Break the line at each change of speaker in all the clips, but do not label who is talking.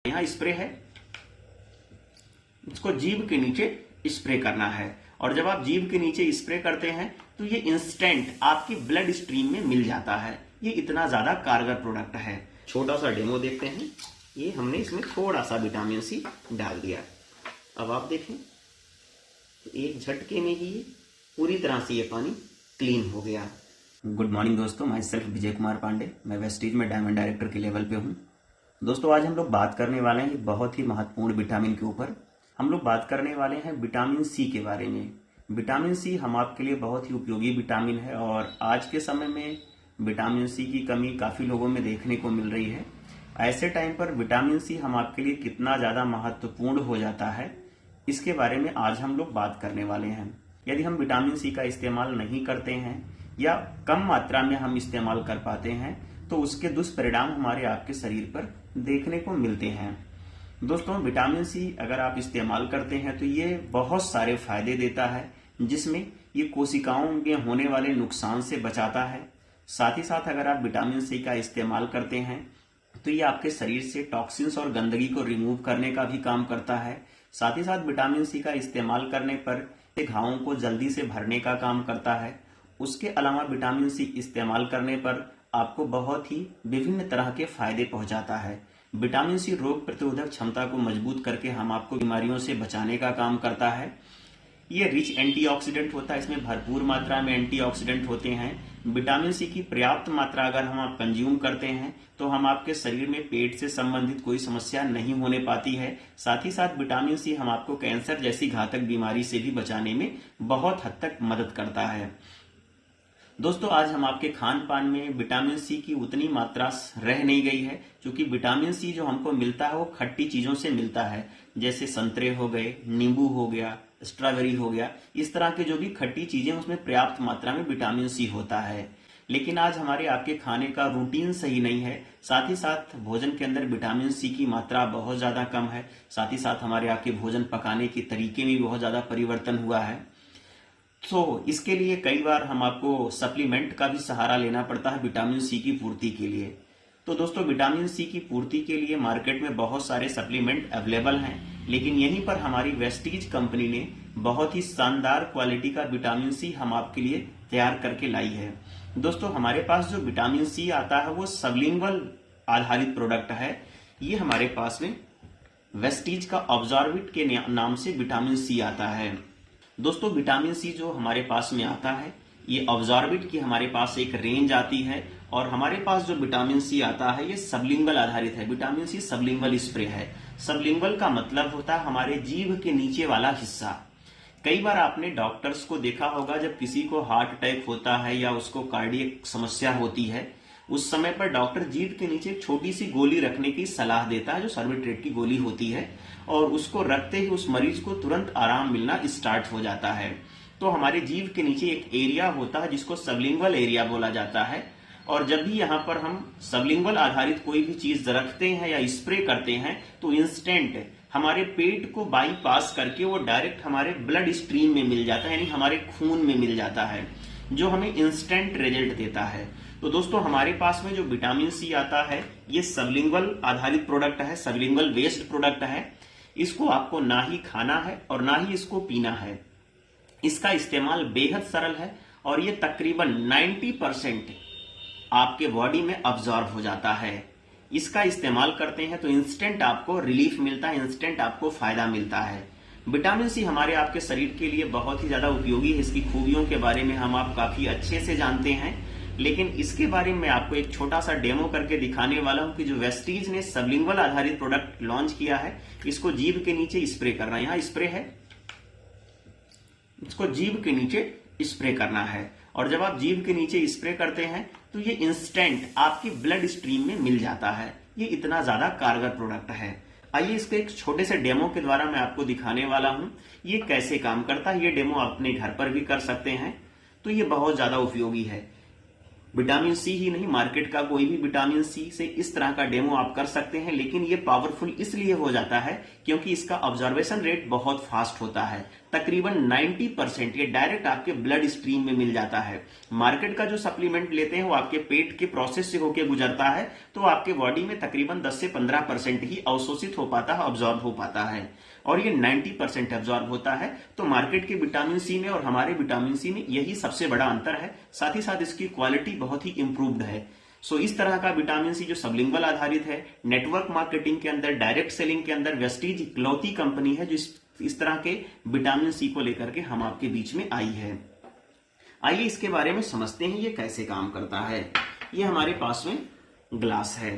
यहाँ स्प्रे है, इसको जीभ के नीचे स्प्रे करना है। और जब आप जीभ के नीचे स्प्रे करते हैं तो ये इंस्टेंट आपकी ब्लड स्ट्रीम में मिल जाता है। ये इतना ज्यादा कारगर प्रोडक्ट है। छोटा सा डेमो देखते हैं। ये हमने इसमें थोड़ा सा विटामिन सी डाल दिया। अब आप देखें तो एक झटके में ही पूरी तरह से ये पानी क्लीन हो गया। गुड मॉर्निंग दोस्तों, माई सेल्फ विजय कुमार पांडे। मैं वेस्टीज में डायमंड डायरेक्टर के लेवल पे हूँ। दोस्तों आज हम लोग बात करने वाले हैं बहुत ही महत्वपूर्ण विटामिन के ऊपर। हम लोग बात करने वाले हैं विटामिन सी के बारे में। विटामिन सी हम आपके लिए बहुत ही उपयोगी विटामिन है और आज के समय में विटामिन सी की कमी काफी लोगों में देखने को मिल रही है। ऐसे टाइम पर विटामिन सी हम आपके लिए कितना ज्यादा महत्वपूर्ण हो जाता है, इसके बारे में आज हम लोग बात करने वाले हैं। यदि हम विटामिन सी का इस्तेमाल नहीं करते हैं या कम मात्रा में हम इस्तेमाल कर पाते हैं तो उसके दुष्परिणाम हमारे आपके शरीर पर देखने को मिलते हैं। दोस्तों विटामिन सी अगर आप इस्तेमाल करते हैं तो ये बहुत सारे फायदे देता है, जिसमें ये कोशिकाओं में होने वाले नुकसान से बचाता है। साथ ही साथ अगर आप विटामिन सी का इस्तेमाल करते हैं तो ये आपके शरीर से टॉक्सिन्स और गंदगी को रिमूव करने का भी काम करता है। साथ ही साथ विटामिन सी का इस्तेमाल करने पर घावों को जल्दी से भरने का काम करता है। उसके अलावा विटामिन सी इस्तेमाल करने पर आपको बहुत ही विभिन्न तरह के फायदे पहुंचाता है। विटामिन सी रोग प्रतिरोधक क्षमता को मजबूत करके हम आपको बीमारियों से बचाने का काम करता है। ये रिच एंटीऑक्सीडेंट होता है, इसमें भरपूर मात्रा में एंटीऑक्सीडेंट होते हैं। विटामिन सी की पर्याप्त मात्रा अगर हम आप कंज्यूम करते हैं तो हम आपके शरीर में पेट से संबंधित कोई समस्या नहीं होने पाती है। साथ ही साथ विटामिन सी हम आपको कैंसर जैसी घातक बीमारी से भी बचाने में बहुत हद तक मदद करता है। दोस्तों आज हम आपके खान पान में विटामिन सी की उतनी मात्रा रह नहीं गई है, क्योंकि विटामिन सी जो हमको मिलता है वो खट्टी चीजों से मिलता है, जैसे संतरे हो गए, नींबू हो गया, स्ट्रॉबेरी हो गया। इस तरह के जो भी खट्टी चीजें उसमें पर्याप्त मात्रा में विटामिन सी होता है। लेकिन आज हमारे आपके खाने का रूटीन सही नहीं है। साथ ही साथ भोजन के अंदर विटामिन सी की मात्रा बहुत ज्यादा कम है। साथ ही साथ हमारे आपके भोजन पकाने के तरीके में बहुत ज्यादा परिवर्तन हुआ है। तो इसके लिए कई बार हम आपको सप्लीमेंट का भी सहारा लेना पड़ता है विटामिन सी की पूर्ति के लिए। तो दोस्तों विटामिन सी की पूर्ति के लिए मार्केट में बहुत सारे सप्लीमेंट अवेलेबल हैं, लेकिन यहीं पर हमारी वेस्टीज कंपनी ने बहुत ही शानदार क्वालिटी का विटामिन सी हम आपके लिए तैयार करके लाई है। दोस्तों हमारे पास जो विटामिन सी आता है वो सबलिंगुअल आधारित प्रोडक्ट है। ये हमारे पास में वेस्टीज का ऑब्जॉर्बिट के नाम से विटामिन सी आता है। दोस्तों विटामिन सी जो हमारे पास में आता है ये ऑब्जॉर्बिट की हमारे पास एक रेंज आती है, और हमारे पास जो विटामिन सी आता है ये सबलिंगुअल आधारित है। विटामिन सी सबलिंगुअल स्प्रे है। सबलिंगुअल का मतलब होता है हमारे जीभ के नीचे वाला हिस्सा। कई बार आपने डॉक्टर्स को देखा होगा जब किसी को हार्ट अटैक होता है या उसको कार्डियक समस्या होती है, उस समय पर डॉक्टर जीभ के नीचे एक छोटी सी गोली रखने की सलाह देता है, जो सर्बिट्रेट की गोली होती है, और उसको रखते ही उस मरीज को तुरंत आराम मिलना स्टार्ट हो जाता है। तो हमारे जीभ के नीचे एक एरिया होता है जिसको सबलिंगुअल एरिया बोला जाता है, और जब भी यहाँ पर हम सबलिंगुअल आधारित कोई भी चीज रखते हैं या स्प्रे करते हैं तो इंस्टेंट हमारे पेट को बाईपास करके वो डायरेक्ट हमारे ब्लड स्ट्रीम में मिल जाता है, यानी हमारे खून में मिल जाता है, जो हमें इंस्टेंट रिजल्ट देता है। तो दोस्तों हमारे पास में जो विटामिन सी आता है ये सबलिंगुअल आधारित प्रोडक्ट है, सबलिंगुअल बेस्ड प्रोडक्ट है। इसको आपको ना ही खाना है और ना ही इसको पीना है। इसका इस्तेमाल बेहद सरल है और ये तकरीबन 90% आपके बॉडी में अब्जॉर्ब हो जाता है। इसका इस्तेमाल करते हैं तो इंस्टेंट आपको रिलीफ मिलता है, इंस्टेंट आपको फायदा मिलता है। विटामिन सी हमारे आपके शरीर के लिए बहुत ही ज्यादा उपयोगी है। इसकी खूबियों के बारे में हम आप काफी अच्छे से जानते हैं, लेकिन इसके बारे में आपको एक छोटा सा डेमो करके दिखाने वाला हूं कि जो वेस्टीज ने सबलिंगुअल आधारित प्रोडक्ट लॉन्च किया है, इसको जीभ के नीचे स्प्रे करना है। यहाँ स्प्रे है, इसको जीभ के नीचे स्प्रे करना है, और जब आप जीभ के नीचे स्प्रे करते हैं तो ये इंस्टेंट आपकी ब्लड स्ट्रीम में मिल जाता है। ये इतना ज्यादा कारगर प्रोडक्ट है। आइए इसके एक छोटे से डेमो के द्वारा मैं आपको दिखाने वाला हूं ये कैसे काम करता है। ये डेमो आप अपने घर पर भी कर सकते हैं, तो ये बहुत ज्यादा उपयोगी है। विटामिन सी ही नहीं, मार्केट का कोई भी विटामिन सी से इस तरह का डेमो आप कर सकते हैं, लेकिन ये पावरफुल इसलिए हो जाता है क्योंकि इसका ऑब्जर्वेशन रेट बहुत फास्ट होता है। तकरीबन 90% ये डायरेक्ट आपके ब्लड स्ट्रीम में मिल जाता है। मार्केट का जो सप्लीमेंट लेते हैं वो आपके पेट के प्रोसेस से होकर गुजरता है, तो आपके बॉडी में तकरीबन 10 से 15% ही अवशोषित हो पाता है, ऑब्जॉर्ब हो पाता है, और ये 90% एब्जॉर्ब होता है। तो मार्केट के विटामिन सी में और हमारे विटामिन सी में यही सबसे बड़ा अंतर है। साथ ही साथ इसकी क्वालिटी बहुत ही इंप्रूव्ड है। सो इस तरह का विटामिन सी जो सबलिंगुअल आधारित है, नेटवर्क मार्केटिंग के अंदर, डायरेक्ट सेलिंग के अंदर वेस्टीज इकलौती कंपनी है जो इस तरह के विटामिन सी को लेकर के हम आपके बीच में आई है। आइए इसके बारे में समझते हैं ये कैसे काम करता है। ये हमारे पास में ग्लास है।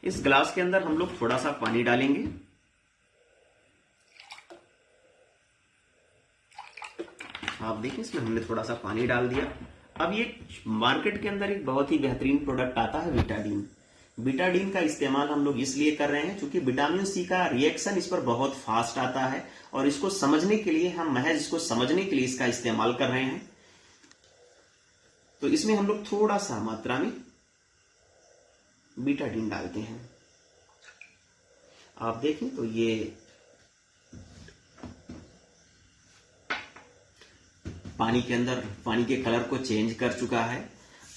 इस ग्लास के अंदर हम लोग थोड़ा सा पानी डालेंगे। आप देखिए इसमें हमने थोड़ा सा पानी डाल दिया। अब ये मार्केट के अंदर एक बहुत ही बेहतरीन प्रोडक्ट आता है विटाडीन। विटाडीन का इस्तेमाल हम लोग इसलिए कर रहे हैं क्योंकि विटामिन सी का रिएक्शन इस पर बहुत फास्ट आता है, और इसको समझने के लिए हम महज इसको समझने के लिए इसका इस्तेमाल कर रहे हैं। तो इसमें हम लोग थोड़ा सा मात्रा में विटाडीन डालते हैं। आप देखें तो ये पानी के अंदर पानी के कलर को चेंज कर चुका है।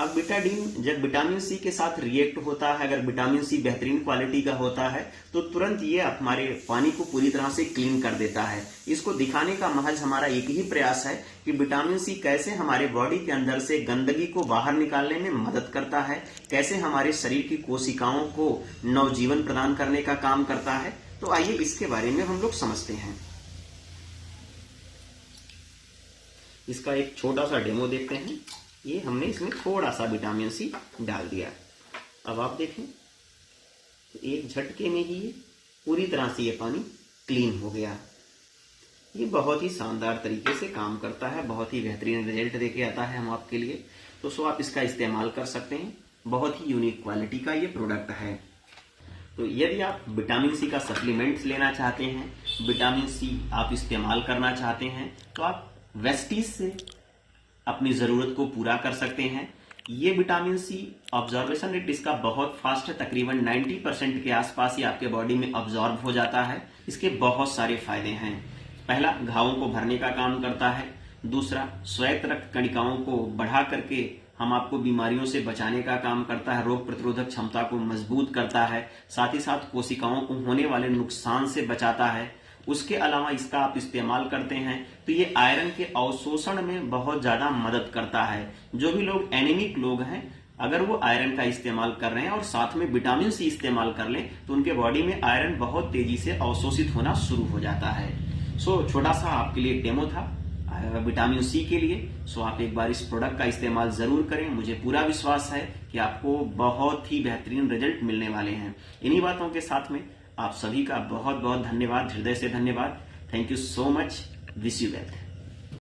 अब विटाडीन जब विटामिन सी के साथ रिएक्ट होता है, अगर विटामिन सी बेहतरीन क्वालिटी का होता है तो तुरंत ये हमारे पानी को पूरी तरह से क्लीन कर देता है। इसको दिखाने का महज हमारा एक ही प्रयास है कि विटामिन सी कैसे हमारे बॉडी के अंदर से गंदगी को बाहर निकालने में मदद करता है, कैसे हमारे शरीर की कोशिकाओं को नवजीवन प्रदान करने का काम करता है। तो आइए इसके बारे में हम लोग समझते हैं। इसका एक छोटा सा डेमो देखते हैं। ये हमने इसमें थोड़ा सा विटामिन सी डाल दिया। अब आप देखें तो एक झटके में ही पूरी तरह से ये पानी क्लीन हो गया। ये बहुत ही शानदार तरीके से काम करता है, बहुत ही बेहतरीन रिजल्ट देके आता है हम आपके लिए। तो सो आप इसका इस्तेमाल कर सकते हैं। बहुत ही यूनिक क्वालिटी का ये प्रोडक्ट है। तो यदि आप विटामिन सी का सप्लीमेंट्स लेना चाहते हैं, विटामिन सी आप इस्तेमाल करना चाहते हैं, तो आप वेस्टीज से अपनी जरूरत को पूरा कर सकते हैं। ये विटामिन सी ऑब्जॉर्वेशन रेट इसका बहुत फास्ट है, तकरीबन 90% के आसपास ही आपके बॉडी में ऑब्जॉर्ब हो जाता है। इसके बहुत सारे फायदे हैं। पहला, घावों को भरने का काम करता है। दूसरा, श्वेत रक्त कणिकाओं को बढ़ा करके हम आपको बीमारियों से बचाने का काम करता है, रोग प्रतिरोधक क्षमता को मजबूत करता है, साथ ही साथ कोशिकाओं को होने वाले नुकसान से बचाता है। उसके अलावा इसका आप इस्तेमाल करते हैं तो ये आयरन के अवशोषण में बहुत ज्यादा मदद करता है। जो भी लोग एनीमिक लोग हैं, अगर वो आयरन का इस्तेमाल कर रहे हैं और साथ में विटामिन सी इस्तेमाल कर लें तो उनके बॉडी में आयरन बहुत तेजी से अवशोषित होना शुरू हो जाता है। सो छोटा सा आपके लिए डेमो था विटामिन सी के लिए। सो आप एक बार इस प्रोडक्ट का इस्तेमाल जरूर करें। मुझे पूरा विश्वास है कि आपको बहुत ही बेहतरीन रिजल्ट मिलने वाले हैं। इन्हीं बातों के साथ में आप सभी का बहुत बहुत धन्यवाद, हृदय से धन्यवाद। Thank you so much. Wish you well.